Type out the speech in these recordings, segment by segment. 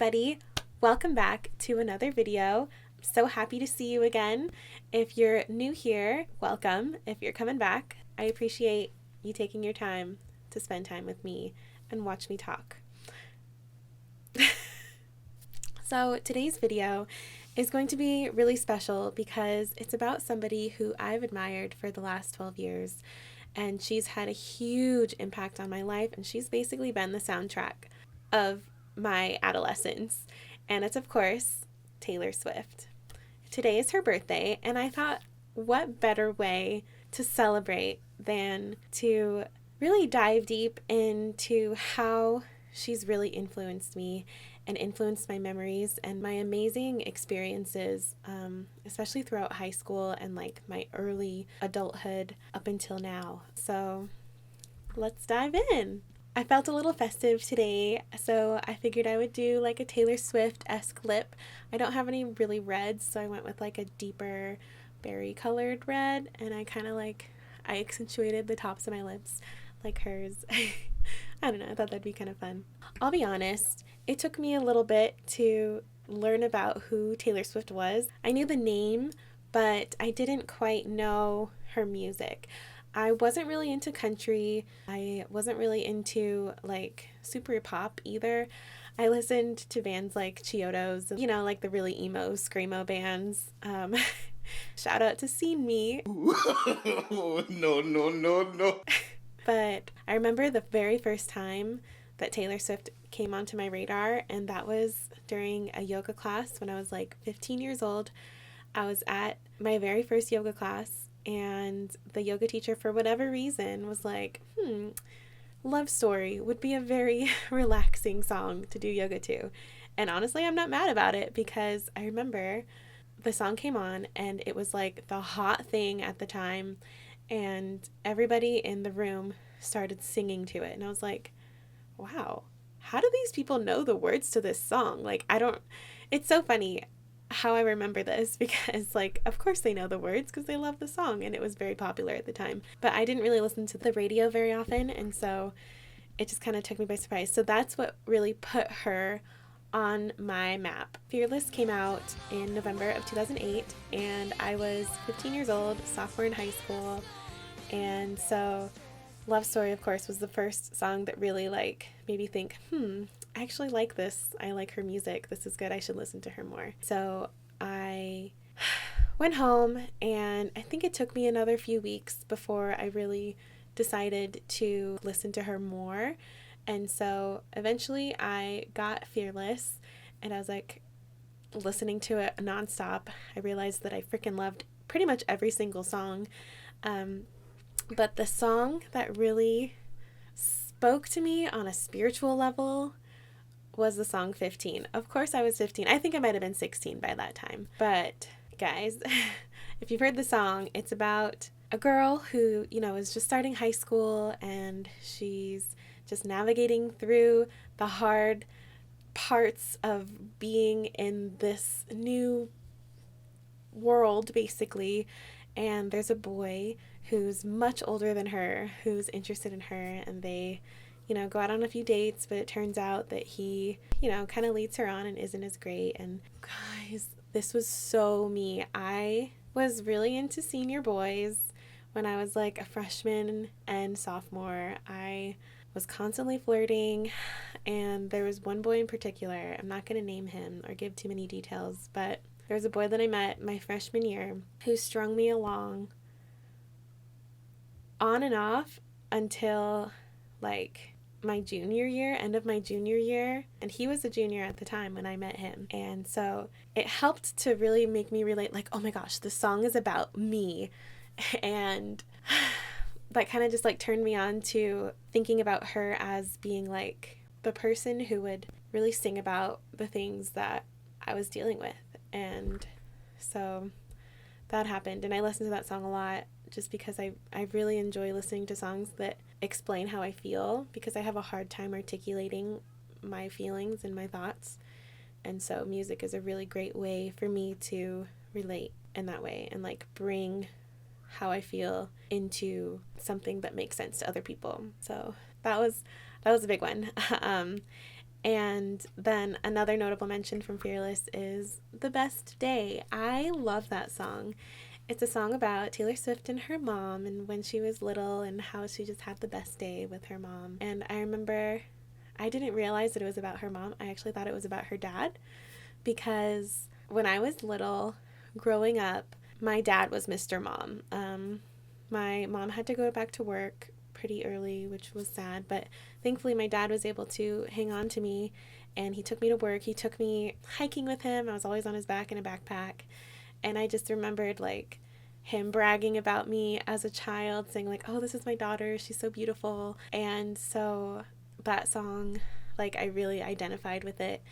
everybody, welcome back to another video. I'm so happy to see you again. If you're new here, welcome. If you're coming back, I appreciate you taking your time to spend time with me and watch me talk. So today's video is going to be really special because it's about somebody who I've admired for the last 12 years, and she's had a huge impact on my life, and she's basically been the soundtrack of my adolescence, and it's of course Taylor Swift. Today is her birthday, and I thought, what better way to celebrate than to really dive deep into how she's really influenced me and influenced my memories and my amazing experiences, especially throughout high school and like my early adulthood up until now. So let's dive in. I felt a little festive today, so I figured I would do like a Taylor Swift-esque lip. I don't have any really reds, so I went with like a deeper berry colored red, and I accentuated the tops of my lips like hers. I don't know, I thought that'd be kind of fun. I'll be honest, it took me a little bit to learn about who Taylor Swift was. I knew the name, but I didn't quite know her music. I wasn't really into country. I wasn't really into like super pop either. I listened to bands like Chiodos, like the really emo, screamo bands. Shout out to Seen Me. No. But I remember the very first time that Taylor Swift came onto my radar, and that was during a yoga class when I was like 15 years old. I was at my very first yoga class, and the yoga teacher, for whatever reason, was like, Love Story would be a very relaxing song to do yoga to. And honestly, I'm not mad about it, because I remember the song came on and it was like the hot thing at the time, and everybody in the room started singing to it. And I was like, wow, how do these people know the words to this song? It's so funny how I remember this, because like, of course they know the words because they love the song and it was very popular at the time. But I didn't really listen to the radio very often, and so it just kind of took me by surprise. So that's what really put her on my map. Fearless came out in November of 2008, and I was 15 years old, sophomore in high school. And so Love Story, of course, was the first song that really like made me think, I actually like this. I like her music. This is good. I should listen to her more. So I went home, and I think it took me another few weeks before I really decided to listen to her more. And so eventually I got Fearless, and I was like listening to it nonstop. I realized that I freaking loved pretty much every single song. But the song that really spoke to me on a spiritual level was the song 15. Of course I was 15. I think I might have been 16 by that time. But guys, if you've heard the song, it's about a girl who, is just starting high school, and she's just navigating through the hard parts of being in this new world, basically. And there's a boy who's much older than her who's interested in her, and they go out on a few dates, but it turns out that he kind of leads her on and isn't as great. And guys, this was so me. I was really into senior boys when I was like a freshman and sophomore. I was constantly flirting, and there was one boy in particular. I'm not going to name him or give too many details, but there was a boy that I met my freshman year who strung me along on and off until like my junior year, end of my junior year. And he was a junior at the time when I met him. And so it helped to really make me relate, like, oh my gosh, the song is about me. And that kind of just like turned me on to thinking about her as being like the person who would really sing about the things that I was dealing with. And so that happened, and I listened to that song a lot just because I really enjoy listening to songs that explain how I feel, because I have a hard time articulating my feelings and my thoughts. And so music is a really great way for me to relate in that way and like bring how I feel into something that makes sense to other people. So that was a big one. And then another notable mention from Fearless is The Best Day. I love that song. It's a song about Taylor Swift and her mom and when she was little and how she just had the best day with her mom. And I remember I didn't realize that it was about her mom. I actually thought it was about her dad because when I was little, growing up, my dad was Mr. Mom. My mom had to go back to work pretty early, which was sad, but thankfully my dad was able to hang on to me and he took me to work. He took me hiking with him. I was always on his back in a backpack. And I just remembered like him bragging about me as a child, saying like, "Oh, this is my daughter. She's so beautiful." And so that song, like I really identified with it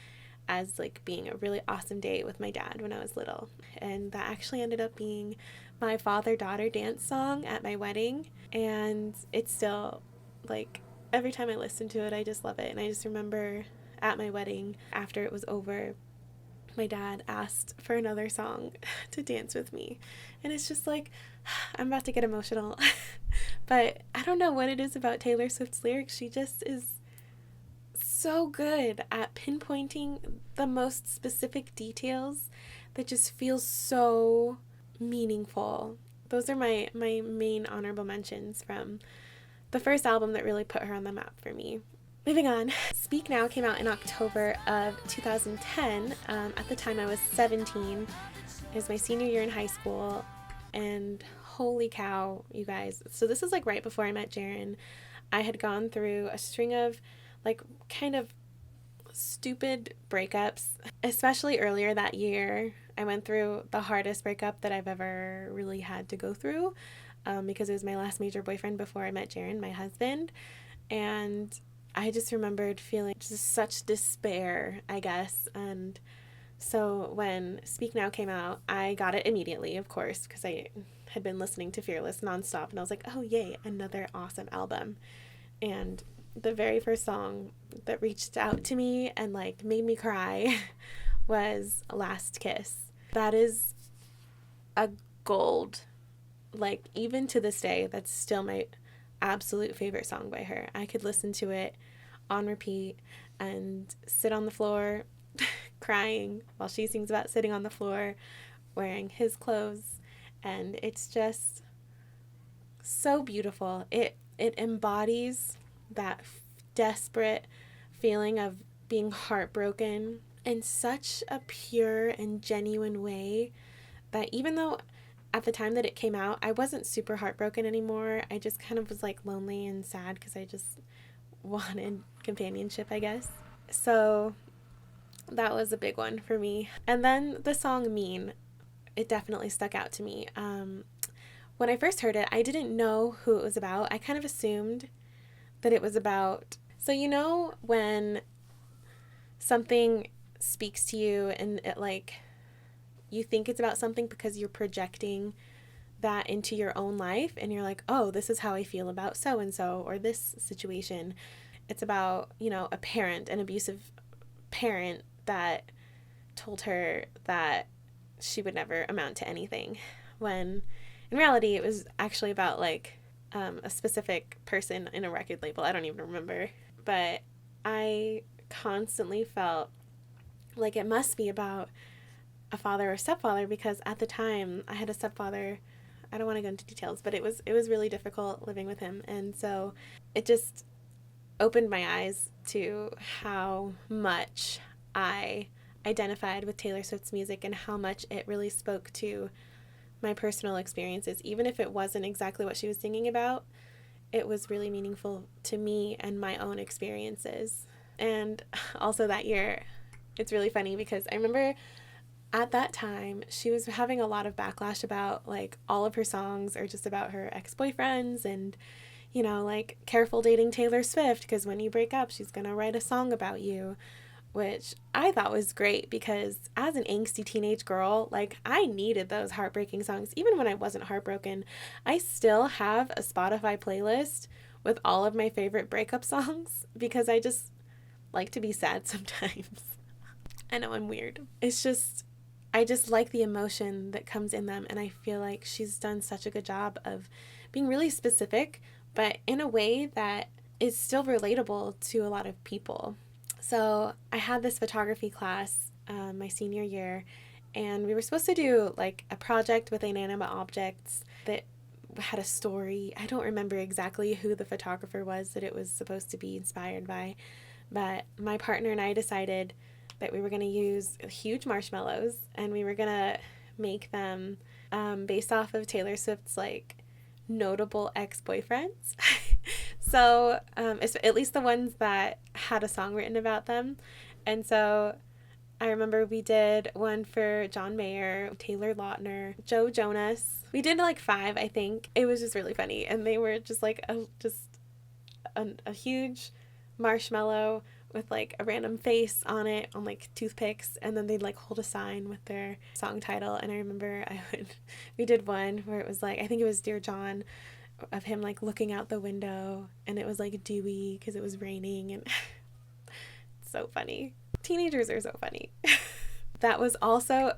as like being a really awesome date with my dad when I was little. And that actually ended up being my father-daughter dance song at my wedding. And it's still like every time I listen to it, I just love it. And I just remember at my wedding, after it was over, my dad asked for another song to dance with me. And it's just like, I'm about to get emotional. But I don't know what it is about Taylor Swift's lyrics. She just is so good at pinpointing the most specific details that just feel so meaningful. Those are my main honorable mentions from the first album that really put her on the map for me. Moving on, Speak Now came out in October of 2010. At the time I was 17. It was my senior year in high school. And holy cow, you guys. So this is like right before I met Jaron. I had gone through a string of like kind of stupid breakups, especially earlier that year. I went through the hardest breakup that I've ever really had to go through because it was my last major boyfriend before I met Jaron, my husband. And I just remembered feeling just such despair, I guess. And so when Speak Now came out, I got it immediately, of course, because I had been listening to Fearless nonstop. And I was like, oh, yay, another awesome album. And the very first song that reached out to me and like made me cry was Last Kiss. That is a gold. Like, even to this day, that's still my absolute favorite song by her. I could listen to it on repeat and sit on the floor crying while she sings about sitting on the floor wearing his clothes, and it's just so beautiful. It embodies that desperate feeling of being heartbroken in such a pure and genuine way that even though at the time that it came out, I wasn't super heartbroken anymore. I just kind of was like lonely and sad because I just wanted companionship, I guess. So that was a big one for me. And then the song Mean, it definitely stuck out to me. When I first heard it, I didn't know who it was about. I kind of assumed that it was about, so you know when something speaks to you and it like, you think it's about something because you're projecting that into your own life and you're like, oh, this is how I feel about so and so or this situation. It's about, you know, a parent, an abusive parent that told her that she would never amount to anything, when in reality it was actually about like a specific person in a record label. I don't even remember, but I constantly felt like it must be about a father or stepfather, because at the time I had a stepfather. I don't want to go into details, but it was really difficult living with him, and so it just opened my eyes to how much I identified with Taylor Swift's music and how much it really spoke to my personal experiences. Even if it wasn't exactly what she was singing about, it was really meaningful to me and my own experiences. And also that year, it's really funny because I remember at that time, she was having a lot of backlash about like all of her songs are just about her ex-boyfriends and, you know, like careful dating Taylor Swift because when you break up, she's going to write a song about you, which I thought was great because as an angsty teenage girl, like I needed those heartbreaking songs. Even when I wasn't heartbroken, I still have a Spotify playlist with all of my favorite breakup songs because I just like to be sad sometimes. I know I'm weird. It's just, I just like the emotion that comes in them, and I feel like she's done such a good job of being really specific, but in a way that is still relatable to a lot of people. So I had this photography class my senior year, and we were supposed to do like a project with inanimate objects that had a story. I don't remember exactly who the photographer was that it was supposed to be inspired by, but my partner and I decided that we were going to use huge marshmallows and we were going to make them based off of Taylor Swift's like notable ex-boyfriends. So at least the ones that had a song written about them. And so I remember we did one for John Mayer, Taylor Lautner, Joe Jonas. We did like 5, I think. It was just really funny. And they were just like a huge marshmallow with like a random face on it on like toothpicks, and then they'd like hold a sign with their song title. And I remember we did one where it was like, I think it was Dear John, of him like looking out the window, and it was like dewy because it was raining, and it's so funny. Teenagers are so funny. That was also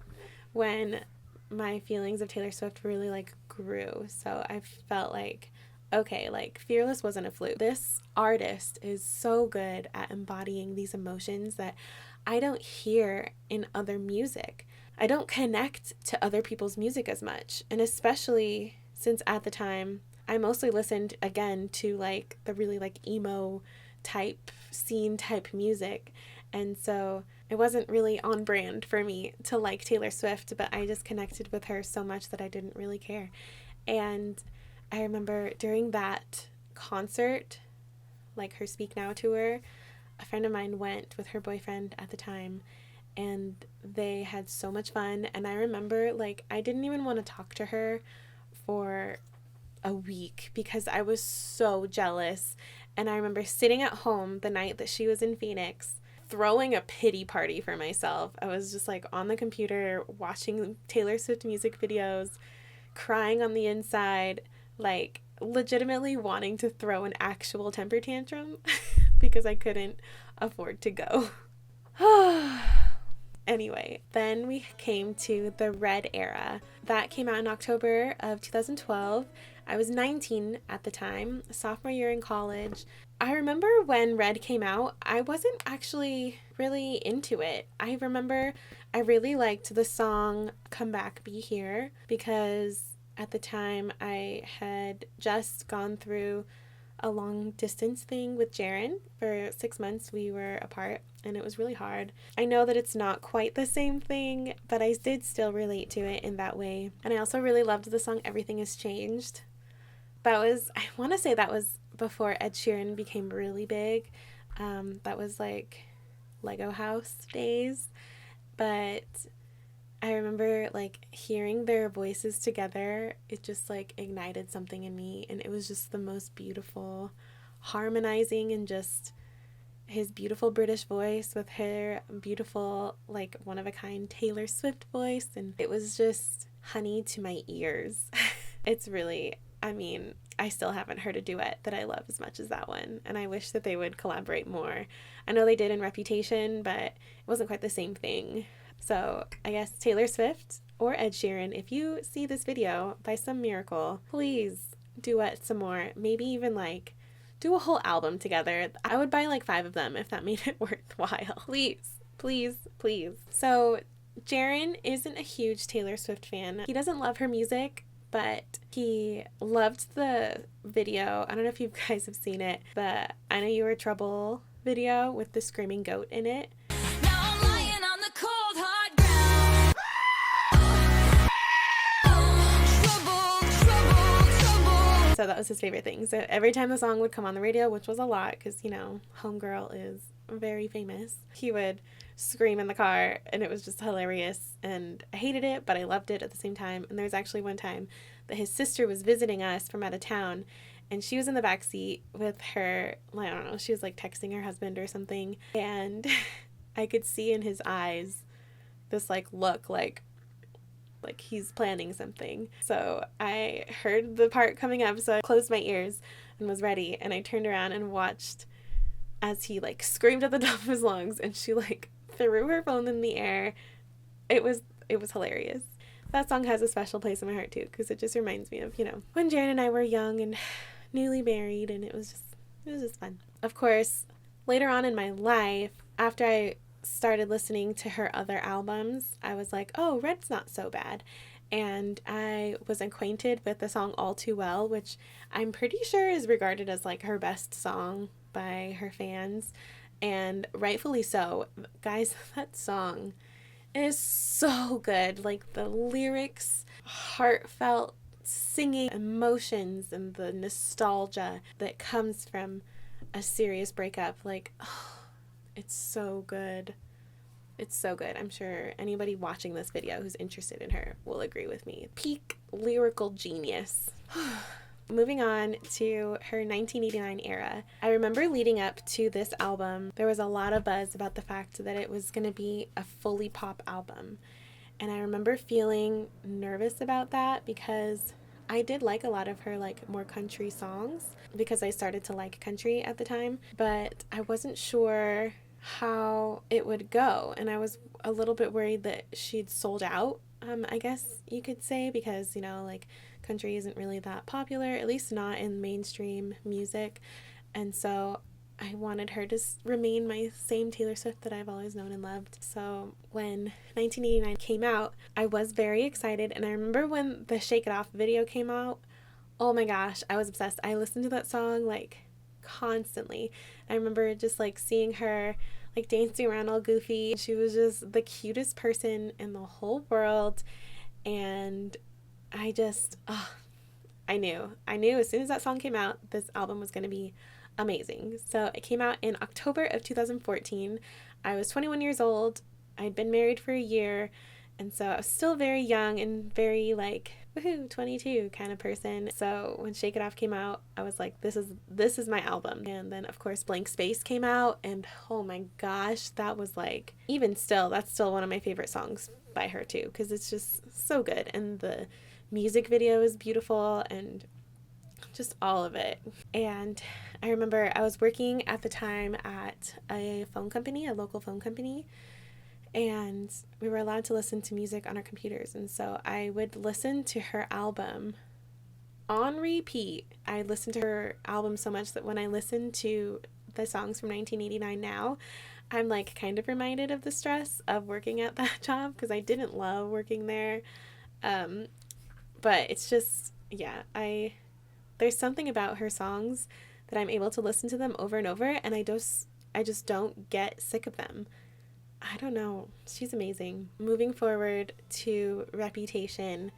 when my feelings of Taylor Swift really like grew. So I felt like, okay, like Fearless wasn't a fluke. This artist is so good at embodying these emotions that I don't hear in other music. I don't connect to other people's music as much. And especially since at the time I mostly listened again to like the really like emo type scene type music. And so it wasn't really on brand for me to like Taylor Swift, but I just connected with her so much that I didn't really care. And I remember during that concert, like her Speak Now tour, a friend of mine went with her boyfriend at the time, and they had so much fun. And I remember like I didn't even want to talk to her for a week because I was so jealous. And I remember sitting at home the night that she was in Phoenix, throwing a pity party for myself. I was just like on the computer watching Taylor Swift music videos, crying on the inside, like legitimately wanting to throw an actual temper tantrum because I couldn't afford to go. Anyway, then we came to the Red era. That came out in October of 2012. I was 19 at the time, sophomore year in college. I remember when Red came out, I wasn't actually really into it. I remember I really liked the song Come Back, Be Here, because at the time I had just gone through a long distance thing with Jaren. For 6 months we were apart, and it was really hard. I know that it's not quite the same thing, but I did still relate to it in that way. And I also really loved the song Everything Has Changed. I want to say that was before Ed Sheeran became really big. That was like Lego House days. But I remember like hearing their voices together, it just like ignited something in me, and it was just the most beautiful harmonizing, and just his beautiful British voice with her beautiful like one of a kind Taylor Swift voice, and it was just honey to my ears. It's really, I mean, I still haven't heard a duet that I love as much as that one, and I wish that they would collaborate more. I know they did in Reputation, but it wasn't quite the same thing. So I guess Taylor Swift or Ed Sheeran, if you see this video by some miracle, please duet some more. Maybe even like do a whole album together. I would buy like 5 of them if that made it worthwhile. Please, please, please. So Jaren isn't a huge Taylor Swift fan. He doesn't love her music, but he loved the video. I don't know if you guys have seen it, the I Know You Were Trouble video with the screaming goat in it. So that was his favorite thing. So every time the song would come on the radio, which was a lot because, you know, Homegirl is very famous, he would scream in the car, and it was just hilarious. And I hated it, but I loved it at the same time. And there was actually one time that his sister was visiting us from out of town, and she was in the back seat with her, I don't know, she was like texting her husband or something. And I could see in his eyes this like look like he's planning something. So I heard the part coming up, so I closed my ears and was ready, and I turned around and watched as he like screamed at the top of his lungs, and she like threw her phone in the air. It was hilarious. That song has a special place in my heart too, because it just reminds me of, you know, when Jaren and I were young and newly married, and it was just fun. Of course, later on in my life, after I started listening to her other albums, I was like, oh, Red's not so bad. And I was acquainted with the song All Too Well, which I'm pretty sure is regarded as like her best song by her fans. And rightfully so. Guys, that song is so good. Like the lyrics, heartfelt singing, emotions, and the nostalgia that comes from a serious breakup. Like, oh, it's so good. It's so good. I'm sure anybody watching this video who's interested in her will agree with me. Peak lyrical genius. Moving on to her 1989 era. I remember leading up to this album, there was a lot of buzz about the fact that it was going to be a fully pop album. And I remember feeling nervous about that because I did like a lot of her like more country songs because I started to like country at the time, but I wasn't sure how it would go, and I was a little bit worried that she'd sold out, I guess you could say, because like country isn't really that popular, at least not in mainstream music, and so I wanted her to remain my same Taylor Swift that I've always known and loved. So when 1989 came out, I was very excited, and I remember when the Shake It Off video came out, oh my gosh, I was obsessed. I listened to that song like constantly. I remember just like seeing her like dancing around all goofy. She was just the cutest person in the whole world, and I just I knew as soon as that song came out this album was going to be amazing. So it came out in October of 2014. I was 21 years old. I'd been married for a year, and so I was still very young and very like woohoo 22 kind of person. So when Shake It Off came out, I was like, this is my album. And then of course Blank Space came out, and oh my gosh, that was like, even still, that's still one of my favorite songs by her too, because it's just so good, and the music video is beautiful, and just all of it. And I remember I was working at the time at a phone company, a local phone company, and we were allowed to listen to music on our computers, and so I would listen to her album on repeat. I listened to her album so much that when I listen to the songs from 1989 now, I'm like kind of reminded of the stress of working at that job, because I didn't love working there, but it's just, yeah, there's something about her songs that I'm able to listen to them over and over, and I just don't get sick of them. I don't know. She's amazing. Moving forward to Reputation,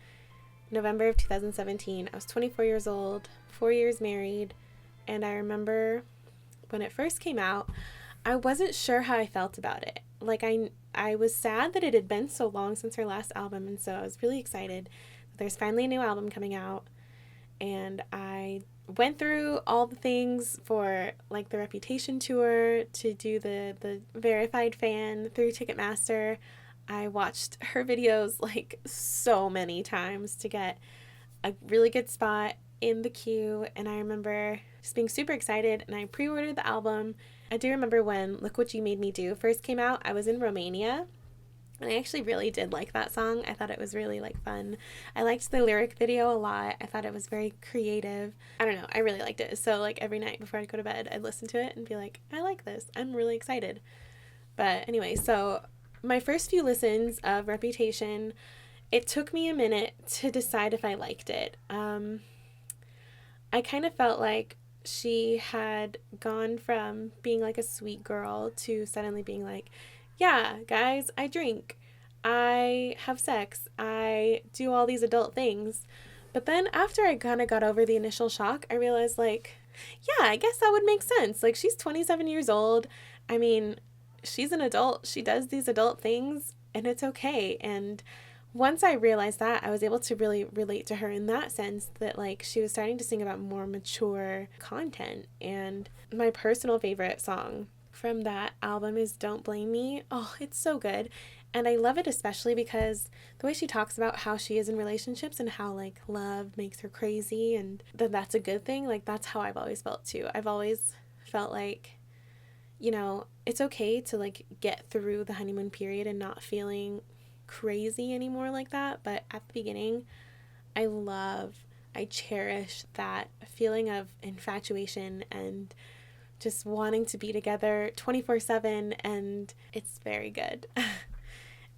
November of 2017. I was 24 years old, 4 years married, and I remember when it first came out, I wasn't sure how I felt about it. Like I was sad that it had been so long since her last album, and so I was really excited that there's finally a new album coming out. And I went through all the things for like the Reputation tour to do the verified fan through Ticketmaster. I watched her videos like so many times to get a really good spot in the queue, and I remember just being super excited, and I pre-ordered the album. I do remember when Look What You Made Me Do first came out. I was in Romania, and I actually really did like that song. I thought it was really like fun. I liked the lyric video a lot. I thought it was very creative. I don't know, I really liked it. So like every night before I'd go to bed, I'd listen to it and be like, I like this. I'm really excited. But anyway, so my first few listens of Reputation, it took me a minute to decide if I liked it. I kind of felt like she had gone from being like a sweet girl to suddenly being like, yeah, guys, I drink, I have sex, I do all these adult things. But then after I kind of got over the initial shock, I realized like, yeah, I guess that would make sense. Like, she's 27 years old. I mean, she's an adult. She does these adult things, and it's okay. And once I realized that, I was able to really relate to her in that sense, that like she was starting to sing about more mature content. And my personal favorite song from that album is Don't Blame Me. Oh, it's so good. And I love it especially because the way she talks about how she is in relationships and how like love makes her crazy, and that's a good thing. Like, that's how I've always felt too. I've always felt like, it's okay to like get through the honeymoon period and not feeling crazy anymore like that. But at the beginning, I cherish that feeling of infatuation and just wanting to be together 24/7, and it's very good.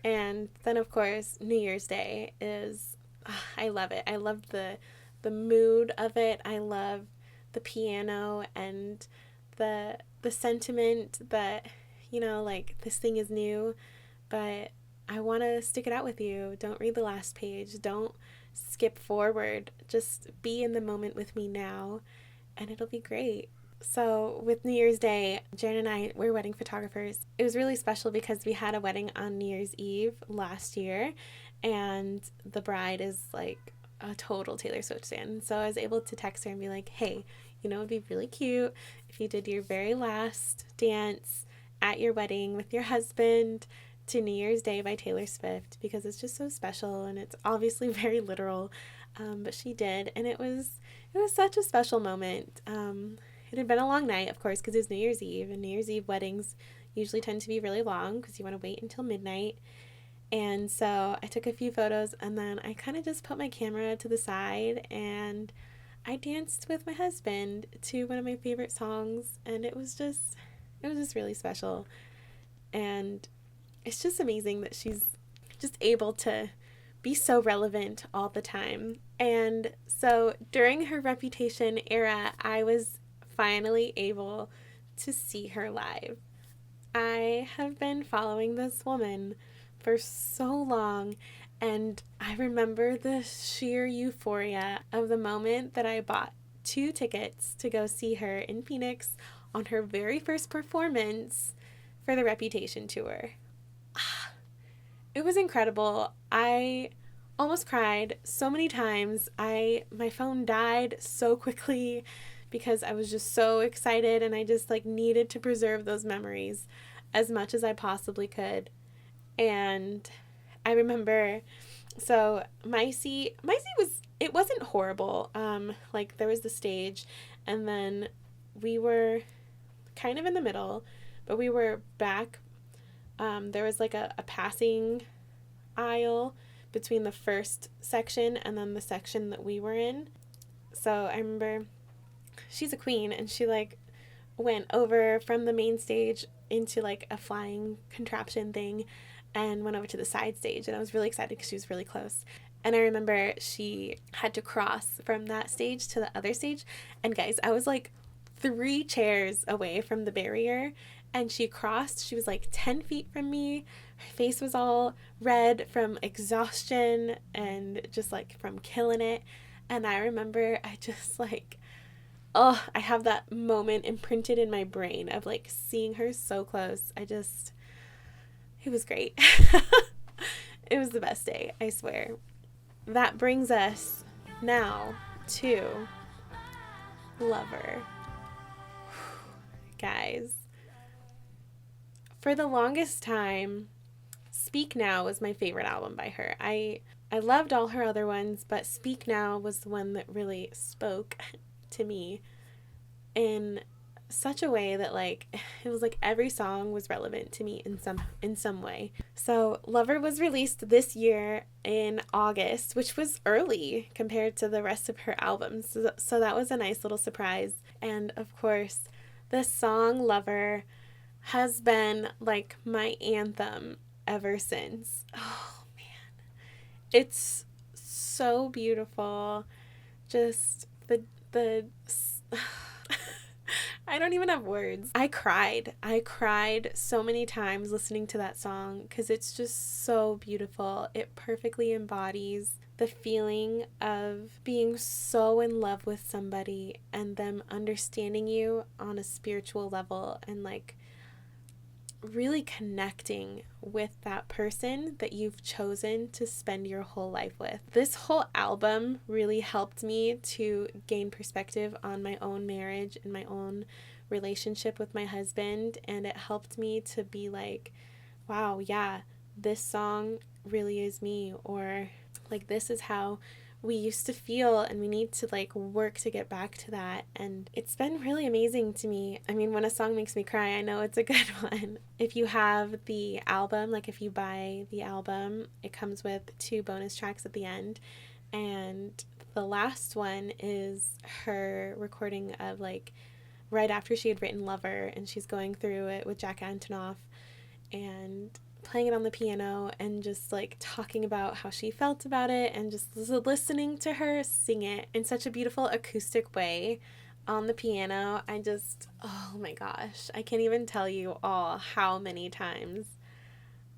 And then, of course, New Year's Day is, I love it. I love the mood of it. I love the piano and the sentiment that, like, this thing is new, but I want to stick it out with you. Don't read the last page. Don't skip forward. Just be in the moment with me now, and it'll be great. So with New Year's Day, Jan and I were wedding photographers. It was really special because we had a wedding on New Year's Eve last year, and the bride is like a total Taylor Swift fan. So I was able to text her and be like, hey, it'd be really cute if you did your very last dance at your wedding with your husband to New Year's Day by Taylor Swift, because it's just so special and it's obviously very literal. But she did, and it was such a special moment. It had been a long night, of course, because it was New Year's Eve, and New Year's Eve weddings usually tend to be really long because you want to wait until midnight. And so I took a few photos, and then I kind of just put my camera to the side, and I danced with my husband to one of my favorite songs, and it was just really special. And it's just amazing that she's just able to be so relevant all the time. And so during her Reputation era, I was finally able to see her live. I have been following this woman for so long, and I remember the sheer euphoria of the moment that I bought 2 tickets to go see her in Phoenix on her very first performance for the Reputation tour. It was incredible. I almost cried so many times. My phone died so quickly because I was just so excited, and I just needed to preserve those memories as much as I possibly could. And I remember, so my seat it wasn't horrible. There was the stage, and then we were kind of in the middle, but we were back. There was a passing aisle between the first section and then the section that we were in. So I remember she's a queen, and she went over from the main stage into a flying contraption thing and went over to the side stage, and I was really excited because she was really close. And I remember she had to cross from that stage to the other stage, and guys, I was 3 chairs away from the barrier, and she crossed. She was 10 feet from me. Her face was all red from exhaustion and just from killing it. And I remember I just I have that moment imprinted in my brain of seeing her so close. It was great. It was the best day, I swear. That brings us now to Lover. Guys, for the longest time, Speak Now was my favorite album by her. I loved all her other ones, but Speak Now was the one that really spoke to me in such a way that it was every song was relevant to me in some way. So Lover was released this year in August, which was early compared to the rest of her albums. So that was a nice little surprise. And of course, the song Lover has been my anthem ever since. Oh man, it's so beautiful. Just the I don't even have words. I cried so many times listening to that song because it's just so beautiful. It perfectly embodies the feeling of being so in love with somebody and them understanding you on a spiritual level and really connecting with that person that you've chosen to spend your whole life with. This whole album really helped me to gain perspective on my own marriage and my own relationship with my husband, and it helped me to be wow, yeah, this song really is me, or this is how we used to feel, and we need to work to get back to that. And it's been really amazing to me. I mean, when a song makes me cry, I know it's a good one. If you have the album, if you buy the album, it comes with 2 bonus tracks at the end, and the last one is her recording of right after she had written Lover, and she's going through it with Jack Antonoff and playing it on the piano and just like talking about how she felt about it, and just listening to her sing it in such a beautiful acoustic way on the piano. I just, oh my gosh, I can't even tell you all how many times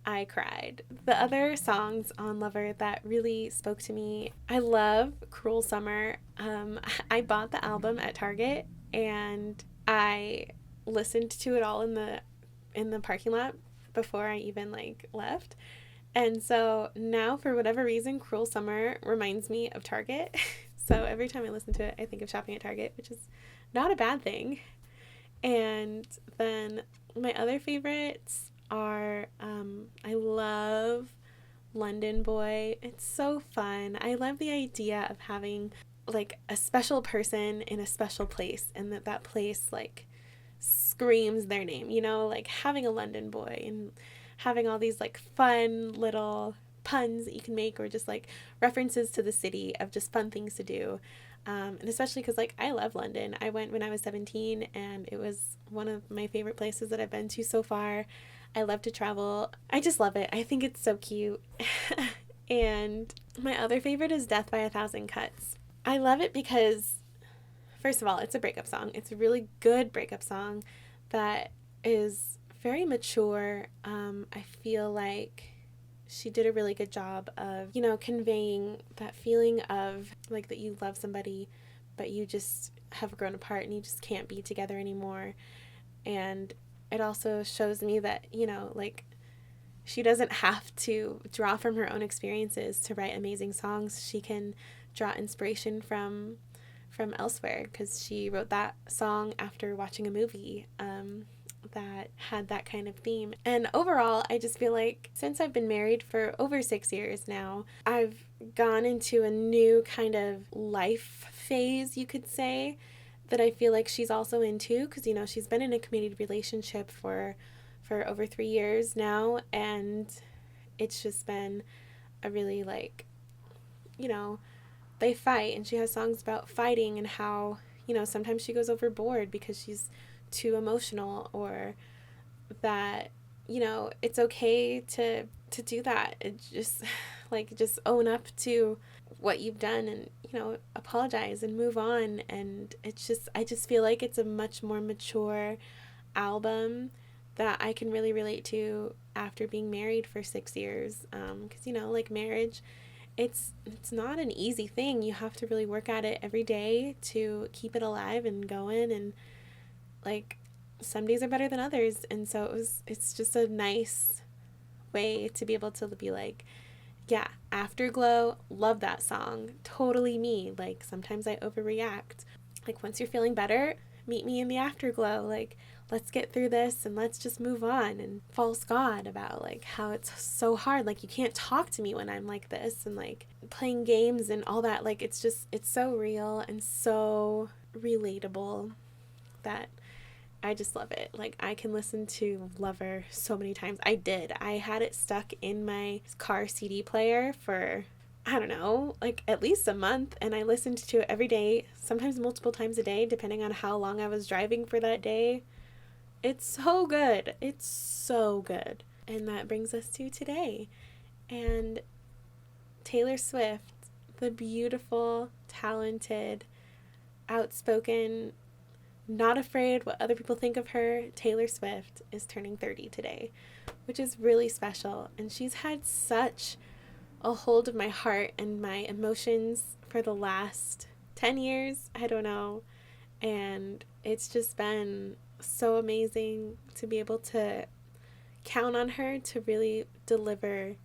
I cried. The other songs on Lover that really spoke to me, I love Cruel Summer. I bought the album at Target and I listened to it all in the parking lot before I even like left. And so now, for whatever reason, Cruel Summer reminds me of Target. So every time I listen to it, I think of shopping at Target, which is not a bad thing. And then my other favorites are, I love London Boy. It's so fun. I love the idea of having like a special person in a special place, and that place like screams their name, you know, like having a London Boy and having all these like fun little puns that you can make, or just like references to the city of just fun things to do. And especially because like I love London. I went when I was 17 and it was one of my favorite places that I've been to so far. I love to travel. I just love it. I think it's so cute. And my other favorite is Death by a Thousand Cuts. I love it because, first of all, it's a breakup song. It's a really good breakup song that is very mature. I feel like she did a really good job of, you know, conveying that feeling of like that you love somebody, but you just have grown apart and you just can't be together anymore. And it also shows me that, you know, like she doesn't have to draw from her own experiences to write amazing songs. She can draw inspiration from elsewhere, because she wrote that song after watching a movie that had that kind of theme. And overall, I just feel like since I've been married for over 6 years now, I've gone into a new kind of life phase, you could say, that I feel like she's also into, because, you know, she's been in a committed relationship for over 3 years now, and it's just been a really, like, you know, they fight, and she has songs about fighting and how, you know, sometimes she goes overboard because she's too emotional, or that, you know, it's okay to do that. It just like just own up to what you've done and, you know, apologize and move on. And it's just, I just feel like it's a much more mature album that I can really relate to after being married for 6 years. Because, you know, like marriage, it's not an easy thing. You have to really work at it every day to keep it alive and going, and like some days are better than others. And so it's just a nice way to be able to be like, yeah, Afterglow, love that song, totally me. Like sometimes I overreact. Like once you're feeling better, meet me in the afterglow. Like let's get through this and let's just move on. And False God about like how it's so hard, like you can't talk to me when I'm like this, and like playing games and all that. Like it's so real and so relatable that I just love it. Like I can listen to Lover so many times. I had it stuck in my car CD player for, I don't know, like at least a month, and I listened to it every day, sometimes multiple times a day, depending on how long I was driving for that day. It's so good. It's so good. And that brings us to today. And Taylor Swift, the beautiful, talented, outspoken, not afraid what other people think of her, Taylor Swift is turning 30 today, which is really special. And she's had such a hold of my heart and my emotions for the last 10 years, I don't know. And it's just been so amazing to be able to count on her to really deliver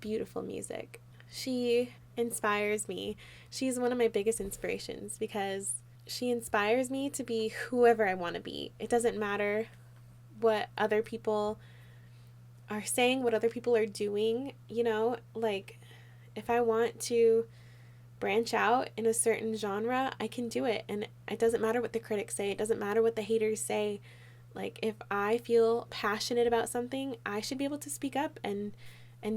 beautiful music. She inspires me. She's one of my biggest inspirations because she inspires me to be whoever I want to be. It doesn't matter what other people are saying, what other people are doing, you know, like if I want to branch out in a certain genre, I can do it. And it doesn't matter what the critics say. It doesn't matter what the haters say. Like if I feel passionate about something, I should be able to speak up and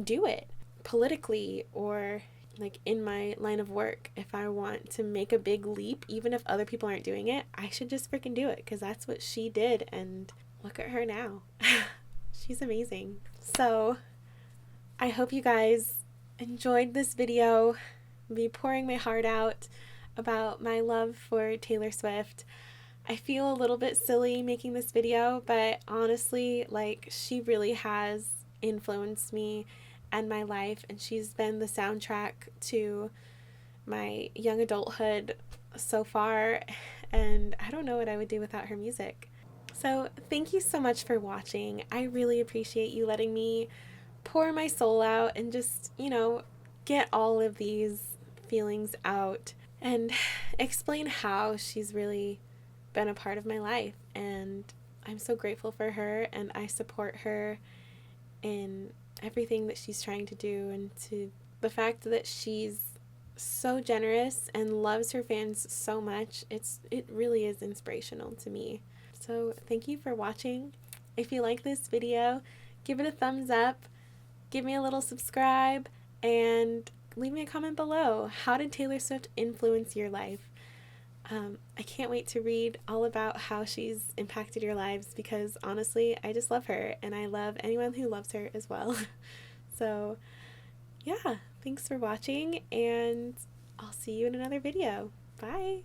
do it politically, or like in my line of work, if I want to make a big leap, even if other people aren't doing it, I should just freaking do it, because that's what she did, and look at her now. She's amazing. So I hope you guys enjoyed this video. I'll be pouring my heart out about my love for Taylor Swift. I feel a little bit silly making this video, but honestly, like, she really has influenced me and my life, and she's been the soundtrack to my young adulthood so far, and I don't know what I would do without her music. So thank you so much for watching. I really appreciate you letting me pour my soul out and just, get all of these feelings out and explain how she's really been a part of my life. And I'm so grateful for her, and I support her in everything that she's trying to do, and to the fact that she's so generous and loves her fans so much. It really is inspirational to me. So thank you for watching. If you like this video, give it a thumbs up, give me a little subscribe, and leave me a comment below. How did Taylor Swift influence your life? I can't wait to read all about how she's impacted your lives, because honestly, I just love her, and I love anyone who loves her as well. So yeah, thanks for watching, and I'll see you in another video. Bye!